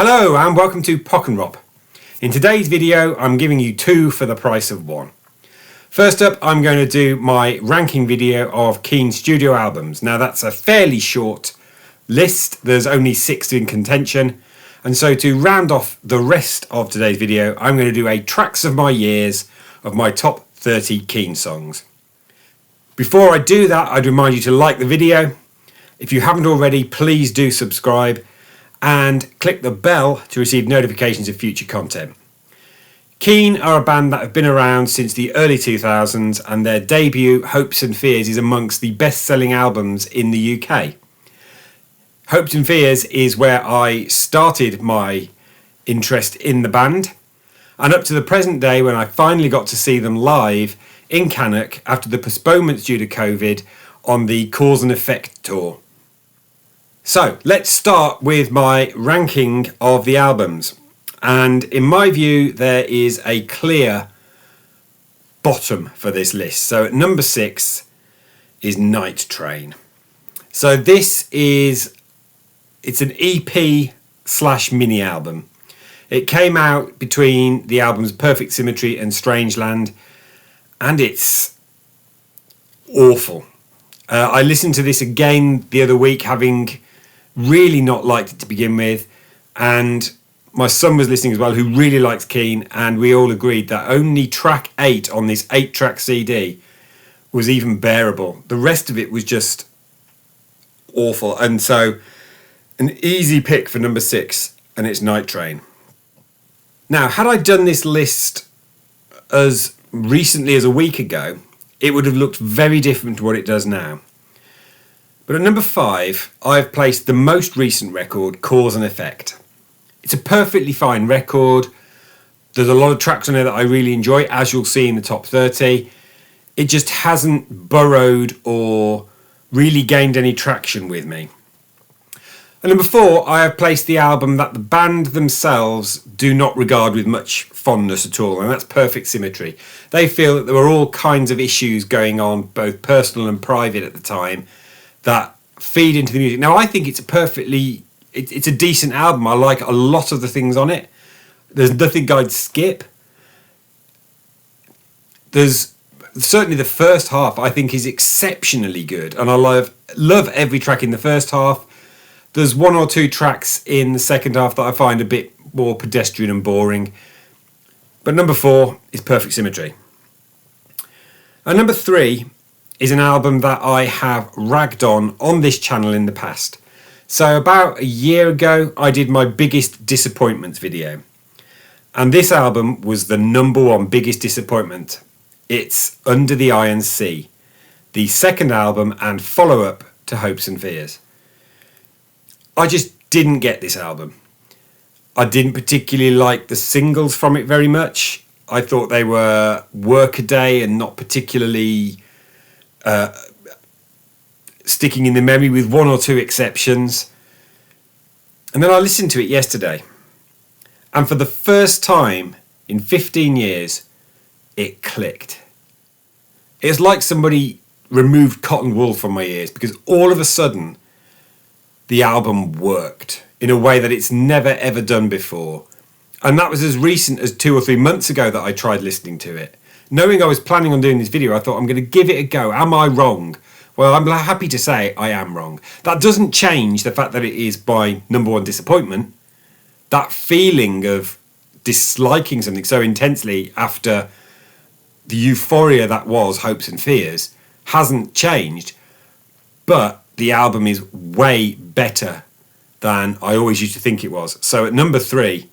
Hello and welcome to Pock and Rob. In today's video I'm giving you two for the price of one. First up I'm going to do my ranking video of Keane studio albums. Now that's a fairly short list, there's only 6 in contention, and so to round off the rest of today's video I'm going to do a tracks of my years of my top 30 Keane songs. Before I do that I'd remind you to like the video. If you haven't already, please do subscribe and click the bell to receive notifications of future content. Keane are a band that have been around since the early 2000s, and their debut, Hopes and Fears, is amongst the best-selling albums in the UK. Hopes and Fears is where I started my interest in the band, and up to the present day when I finally got to see them live in Cannock after the postponements due to COVID on the Cause and Effect tour. So let's start with my ranking of the albums, and in my view there is a clear bottom for this list. So at number 6 is Night Train. So it's an EP / mini album. It came out between the albums Perfect Symmetry and Strangeland, and it's awful. I listened to this again the other week, having really not liked it to begin with, and my son was listening as well, who really likes Keane, and we all agreed that only track 8 on this 8-track CD was even bearable. The rest of it was just awful, and so an easy pick for number 6, and it's Night Train. Now, had I done this list as recently as a week ago, it would have looked very different to what it does now. But at number 5, I've placed the most recent record, Cause and Effect. It's a perfectly fine record. There's a lot of tracks on there that I really enjoy, as you'll see in the top 30. It just hasn't burrowed or really gained any traction with me. At number 4, I have placed the album that the band themselves do not regard with much fondness at all, and that's Perfect Symmetry. They feel that there were all kinds of issues going on, both personal and private at the time, that feed into the music. Now I think it's a decent album. I like a lot of the things on it. There's nothing I'd skip. There's certainly the first half I think is exceptionally good, and I love every track in the first half. There's 1 or 2 tracks in the second half that I find a bit more pedestrian and boring. But number 4 is Perfect Symmetry. And number 3 is an album that I have ragged on this channel in the past. So about a year ago, I did my biggest disappointments video. And this album was the number 1 biggest disappointment. It's Under the Iron Sea, the second album and follow-up to Hopes and Fears. I just didn't get this album. I didn't particularly like the singles from it very much. I thought they were workaday and not particularly sticking in the memory, with 1 or 2 exceptions. And then I listened to it yesterday, and for the first time in 15 years it clicked. It's like somebody removed cotton wool from my ears, because all of a sudden the album worked in a way that it's never ever done before. And that was as recent as 2 or 3 months ago that I tried listening to it. Knowing I was planning on doing this video, I thought, I'm going to give it a go. Am I wrong? Well, I'm happy to say I am wrong. That doesn't change the fact that it is my number 1 disappointment. That feeling of disliking something so intensely after the euphoria that was Hopes and Fears hasn't changed. But the album is way better than I always used to think it was. So at number 3,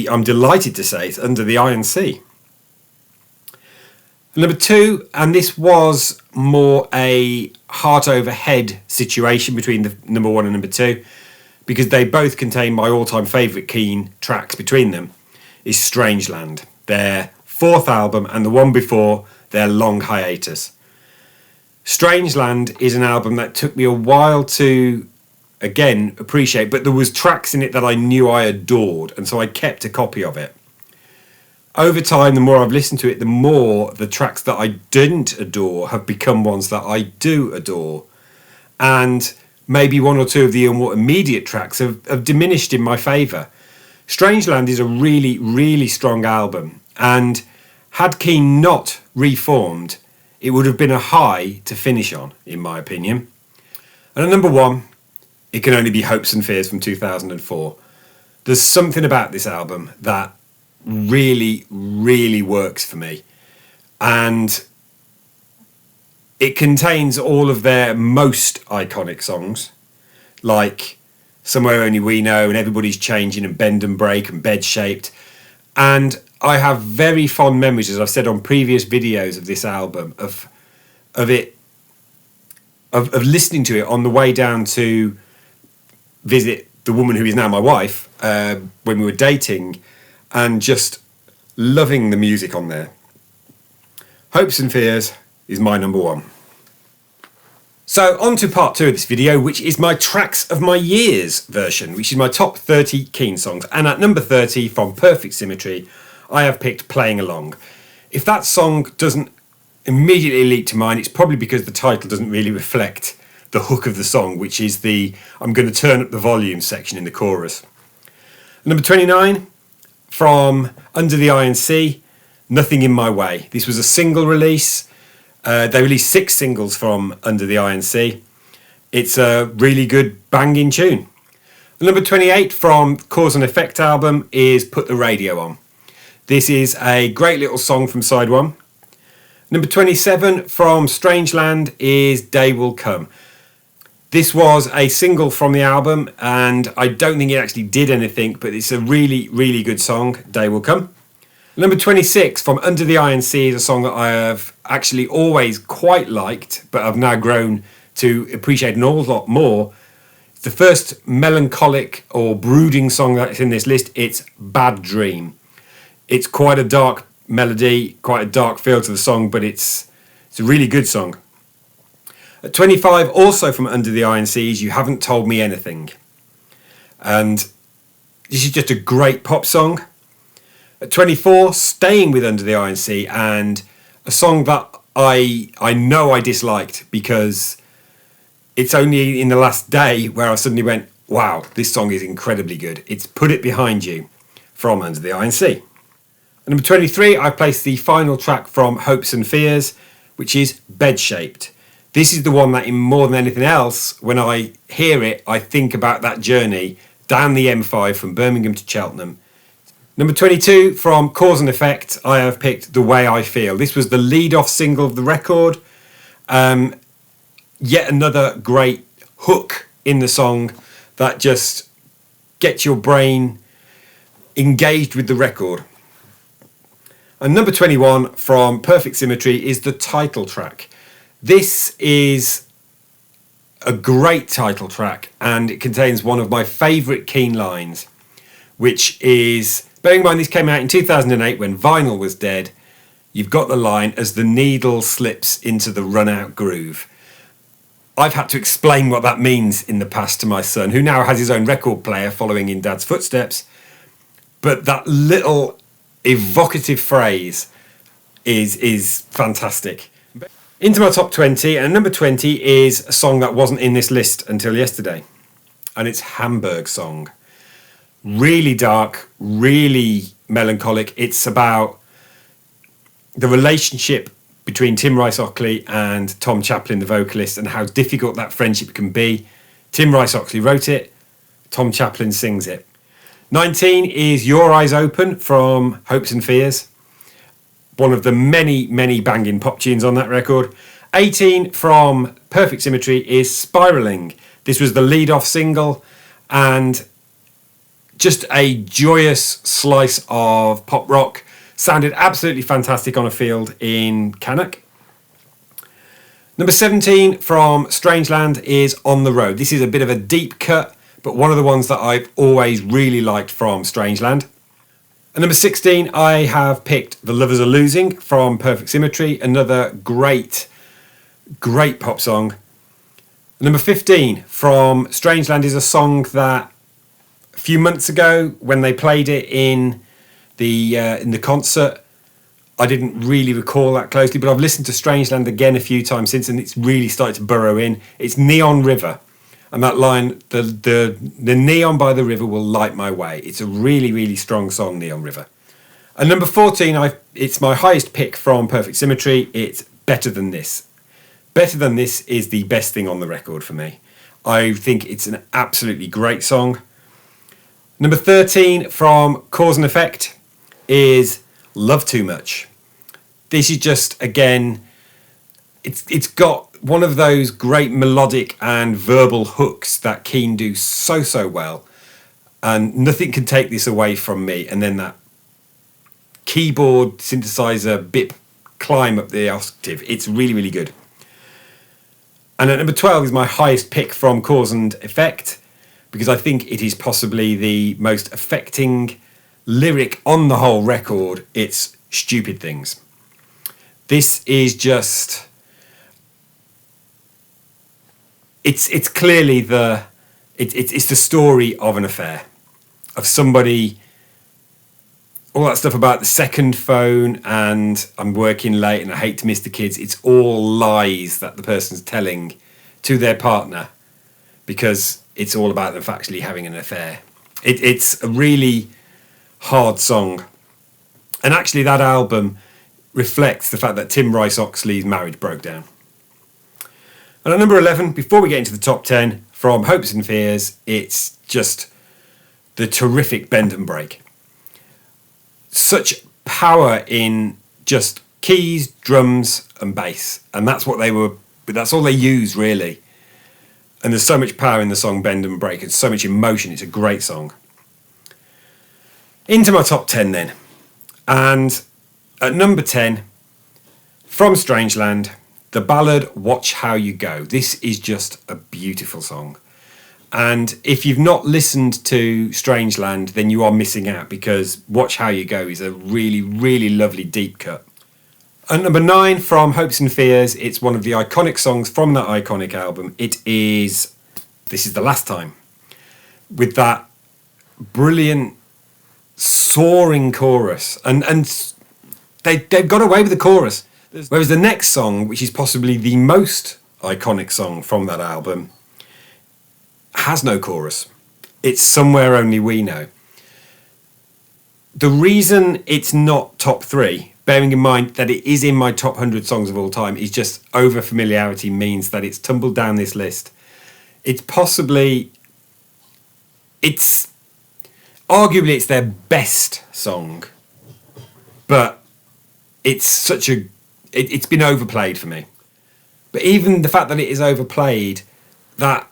I'm delighted to say it's Under the Iron Sea. Number 2, and this was more a heart over head situation between the number 1 and number 2, because they both contain my all-time favourite Keane tracks between them, is Strangeland, their 4th album and the one before their long hiatus. Strangeland is an album that took me a while to, again, appreciate, but there was tracks in it that I knew I adored, and so I kept a copy of it. Over time, the more I've listened to it, the more the tracks that I didn't adore have become ones that I do adore. And maybe 1 or 2 of the more immediate tracks have diminished in my favour. Strangeland is a really, really strong album, and had Keane not reformed, it would have been a high to finish on, in my opinion. And at number one, it can only be Hopes and Fears from 2004. There's something about this album that really, really works for me. And it contains all of their most iconic songs, like Somewhere Only We Know and Everybody's Changing and Bend and Break and Bed Shaped. And I have very fond memories, as I've said on previous videos of this album, of listening to it on the way down to visit the woman who is now my wife, when we were dating, and just loving the music on there. Hopes and Fears is my number one. So on to part two of this video, which is my Tracks of My Years version, which is my top 30 Keane songs. And at number 30 from Perfect Symmetry, I have picked Playing Along. If that song doesn't immediately leap to mind, it's probably because the title doesn't really reflect the hook of the song, which is the I'm going to turn up the volume section in the chorus. Number 29 from Under the Iron Sea, Nothing in My Way. This was a single release. They released 6 singles from Under the Iron Sea. It's a really good banging tune. Number 28 from Cause and Effect album is Put the Radio On. This is a great little song from side 1. Number 27 from Strangeland is Day Will Come. This was a single from the album, and I don't think it actually did anything, but it's a really, really good song, Day Will Come. Number 26 from Under the Iron Sea is a song that I have actually always quite liked, but I've now grown to appreciate an awful lot more. It's the first melancholic or brooding song that's in this list. It's Bad Dream. It's quite a dark melody, quite a dark feel to the song, but it's a really good song. At 25, also from Under the Iron Seas, You Haven't Told Me Anything. And this is just a great pop song. At 24, staying with Under the Iron Sea, and a song that I know I disliked because it's only in the last day where I suddenly went, wow, this song is incredibly good. It's Put It Behind You from Under the Iron Sea. At number 23, I placed the final track from Hopes and Fears, which is Bed Shaped. This is the one that, in more than anything else, when I hear it, I think about that journey down the M5 from Birmingham to Cheltenham. Number 22, from Cause and Effect, I have picked The Way I Feel. This was the lead-off single of the record. Yet another great hook in the song that just gets your brain engaged with the record. And number 21, from Perfect Symmetry, is the title track. This is a great title track, and it contains one of my favourite Keane lines, which is, bearing in mind this came out in 2008 when vinyl was dead, you've got the line, as the needle slips into the run-out groove. I've had to explain what that means in the past to my son, who now has his own record player following in Dad's footsteps, but that little evocative phrase is fantastic. Into my top 20, and number 20 is a song that wasn't in this list until yesterday, and it's Hamburg Song. Really dark, really melancholic. It's about the relationship between Tim Rice-Ockley and Tom Chaplin, the vocalist, and how difficult that friendship can be. Tim Rice-Ockley wrote it, Tom Chaplin sings it. 19 is Your Eyes Open from Hopes and Fears. One of the many, many banging pop tunes on that record. 18 from Perfect Symmetry is Spiraling. This was the lead-off single, and just a joyous slice of pop rock. Sounded absolutely fantastic on a field in Cannock. Number 17 from Strangeland is On the Road. This is a bit of a deep cut, but one of the ones that I've always really liked from Strangeland. At number 16, I have picked The Lovers Are Losing from Perfect Symmetry, another great, great pop song. Number 15 from Strangeland is a song that a few months ago, when they played it in the concert, I didn't really recall that closely, but I've listened to Strangeland again a few times since, and it's really started to burrow in. It's Neon River, And that line, the neon by the river will light my way. It's a really, really strong song, Neon River. And number 14, it's my highest pick from Perfect Symmetry. It's Better Than This. Better Than This is the best thing on the record for me. I think it's an absolutely great song. Number 13 from Cause and Effect is Love Too Much. This is just, again, it's got one of those great melodic and verbal hooks that Keane do so well, and nothing can take this away from me. And then that keyboard synthesizer bip climb up the octave, it's really, really good. And at number 12 is my highest pick from Cause and Effect, because I think it is possibly the most affecting lyric on the whole record. It's Stupid Things. This is just... It's clearly it's the story of an affair, of somebody, all that stuff about the second phone and I'm working late and I hate to miss the kids. It's all lies that the person's telling to their partner because it's all about them actually having an affair. It's a really hard song. And actually that album reflects the fact that Tim Rice-Oxley's marriage broke down. And at number 11, before we get into the top 10, from Hopes and Fears, it's just the terrific Bend and Break. Such power in just keys, drums and bass. And that's all they use really. And there's so much power in the song Bend and Break and so much emotion. It's a great song. Into my top 10 then. And at number 10, from Strangeland, the ballad Watch How You Go. This is just a beautiful song. And if you've not listened to Strangeland, then you are missing out, because Watch How You Go is a really, really lovely deep cut. At number 9, from Hopes and Fears, it's one of the iconic songs from that iconic album. It is This Is the Last Time, with that brilliant soaring chorus. And they've got away with the chorus. Whereas the next song, which is possibly the most iconic song from that album, has no chorus. It's Somewhere Only We Know. The reason it's not top 3, bearing in mind that it is in my top 100 songs of all time, is just over familiarity means that it's tumbled down this list. It's arguably it's their best song, but it's been overplayed for me. But even the fact that it is overplayed, that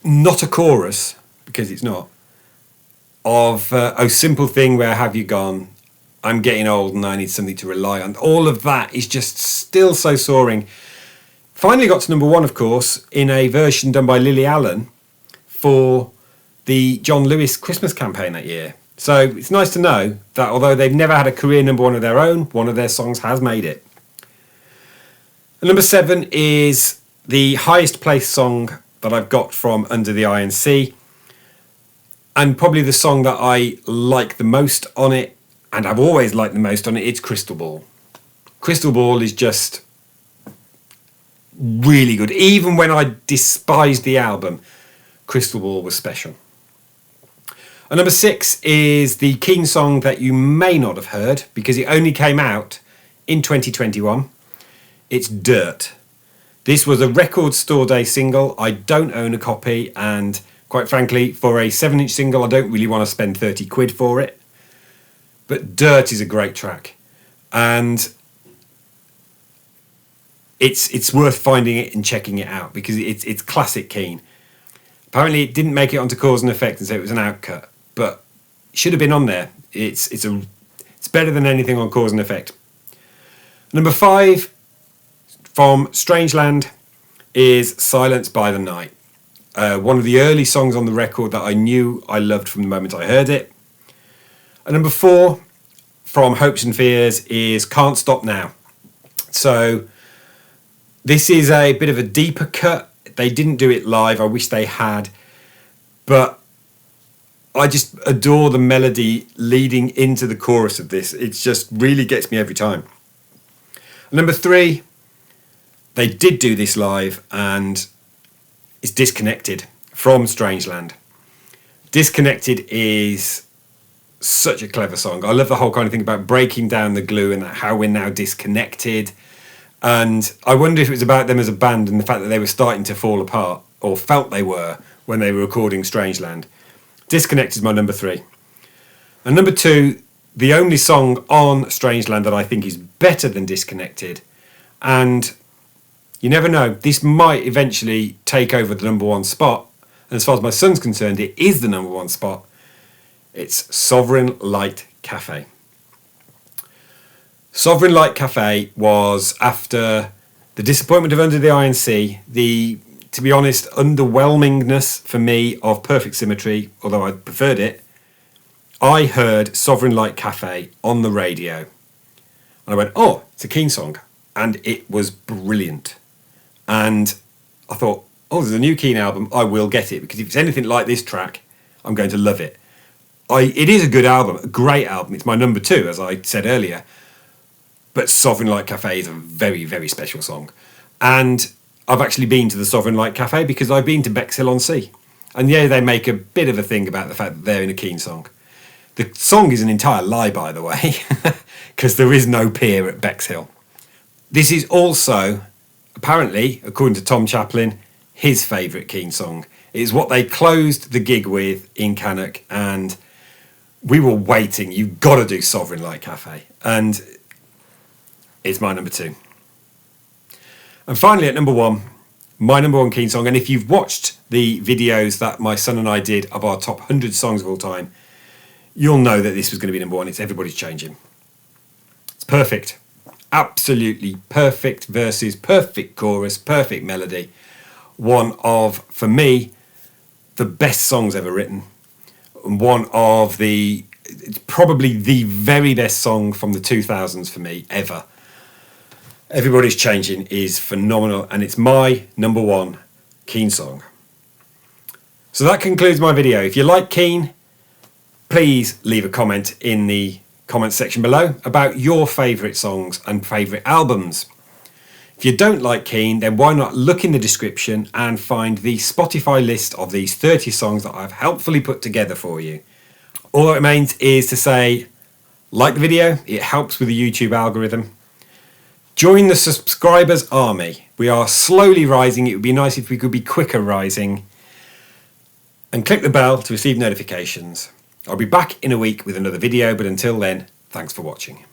not a chorus, because it's not, of Oh Simple Thing, Where Have You Gone, I'm Getting Old and I Need Something to Rely On, all of that is just still so soaring. Finally got to number 1, of course, in a version done by Lily Allen for the John Lewis Christmas campaign that year. So it's nice to know that although they've never had a career number 1 of their own, one of their songs has made it. And number 7 is the highest placed song that I've got from Under the Iron Sea, and probably the song that I like the most on it, and I've always liked the most on it, it's Crystal Ball. Crystal Ball is just really good. Even when I despised the album, Crystal Ball was special. And number 6 is the Keane song that you may not have heard because it only came out in 2021. It's Dirt. This was a Record Store Day single. I don't own a copy, and quite frankly, for a 7-inch single, I don't really want to spend 30 quid for it. But Dirt is a great track, and it's worth finding it and checking it out because it's classic Keane. Apparently, it didn't make it onto Cause and Effect, and so it was an outcut, but it should have been on there. It's better than anything on Cause and Effect. Number 5 from Strangeland is Silence by the Night. One of the early songs on the record that I knew I loved from the moment I heard it. And number 4 from Hopes and Fears is Can't Stop Now. So this is a bit of a deeper cut. They didn't do it live. I wish they had. But I just adore the melody leading into the chorus of this. It just really gets me every time. Number 3, they did do this live, and is Disconnected from Strangeland. Disconnected is such a clever song. I love the whole kind of thing about breaking down the glue and how we're now disconnected. And I wonder if it was about them as a band and the fact that they were starting to fall apart, or felt they were, when they were recording Strangeland. Disconnected is my number 3. And number 2, the only song on Strangeland that I think is better than Disconnected. And you never know, this might eventually take over the number 1 spot. And as far as my son's concerned, it is the number 1 spot. It's Sovereign Light Cafe. Sovereign Light Cafe was, after the disappointment of Under the Iron Sea, the, to be honest, underwhelmingness for me of Perfect Symmetry, although I preferred it, I heard Sovereign Light Cafe on the radio. And I went, oh, it's a Keane song. And it was brilliant. And I thought, oh, there's a new Keane album, I will get it, because if it's anything like this track, I'm going to love it. It is a good album, a great album. It's my number 2, as I said earlier. But Sovereign Light Cafe is a very, very special song. And I've actually been to the Sovereign Light Cafe because I've been to Bexhill-on-Sea. And yeah, they make a bit of a thing about the fact that they're in a Keane song. The song is an entire lie, by the way, because there is no pier at Bexhill. This is also, apparently, according to Tom Chaplin, his favourite Keane song. It's what they closed the gig with in Cannock, and we were waiting. You've got to do Sovereign Light Cafe. And it's my number 2. And finally, at number 1, my number 1 Keane song. And if you've watched the videos that my son and I did of our top 100 songs of all time, you'll know that this was going to be number 1. It's Everybody's Changing. It's perfect. Absolutely perfect verses, perfect chorus, perfect melody. One of, for me, the best songs ever written. And one of the, it's probably the very best song from the 2000s for me, ever. Everybody's Changing is phenomenal, and it's my number 1 Keane song. So that concludes my video. If you like Keane, please leave a comment in the comments section below about your favourite songs and favourite albums. If you don't like Keane, then why not look in the description and find the Spotify list of these 30 songs that I've helpfully put together for you. All that remains is to say, like the video, it helps with the YouTube algorithm. Join the subscribers army. We are slowly rising. It would be nice if we could be quicker rising. And click the bell to receive notifications. I'll be back in a week with another video, but until then, thanks for watching.